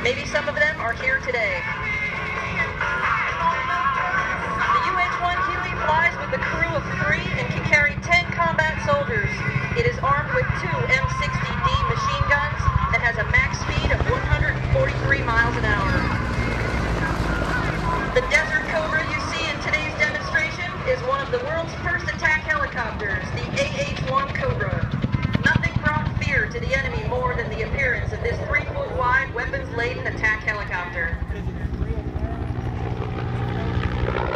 Maybe some of them are here today. The UH-1 Huey flies with a crew of 3 and can carry 10 combat soldiers. It is armed with 2 M60D machine guns and has a max speed of 143 miles an hour. The Desert Cobra you see in today's demonstration is one of the world's first attack helicopters, the AH-1 Cobra. Nothing brought fear to the enemy more than the appearance of this 3-foot-wide, weapons-laden attack helicopter.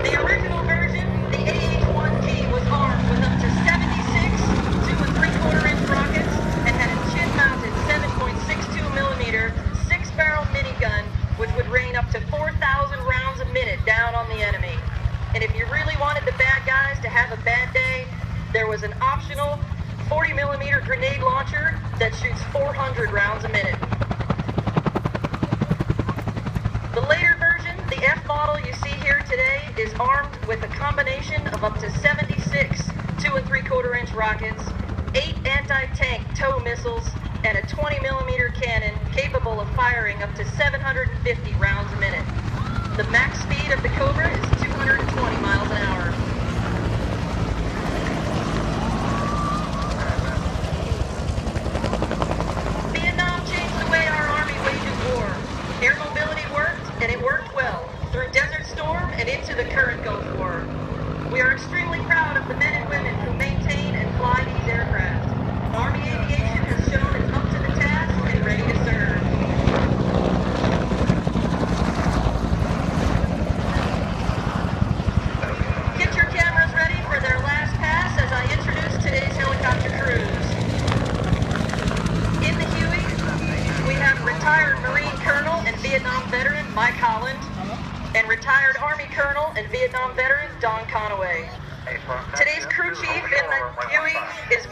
The original version, the AH-1G, was armed with up to 76 2¾ inch rockets and had a chin-mounted 7.62mm 6-barrel minigun, which would rain up to 4,000 rounds a minute down on the enemy. And if you really wanted the bad guys to have a bad day, there was an optional 40mm grenade launcher that shoots 400 rounds a minute. The later version, the F model you see here today, is armed with a combination of up to 76 2¾ inch rockets, 8 anti-tank tow missiles, and a 20mm cannon capable of firing up to 750 rounds a minute. The max speed of the Cobra is 220 miles an hour. Vietnam changed the way our Army wages war. Air mobility worked, and it worked well, through Desert Storm and into the current Gulf War. We are extremely proud of the men and women who maintain and fly these aircraft. Army aviation has shown it's up to the task and ready to serve. Get your cameras ready for their last pass as I introduce today's helicopter crews. In the Huey, we have retired Marine Colonel and Vietnam veteran Mike Holland, and retired Army Colonel and Vietnam veteran Don Conaway. Today's crew chief in the Huey is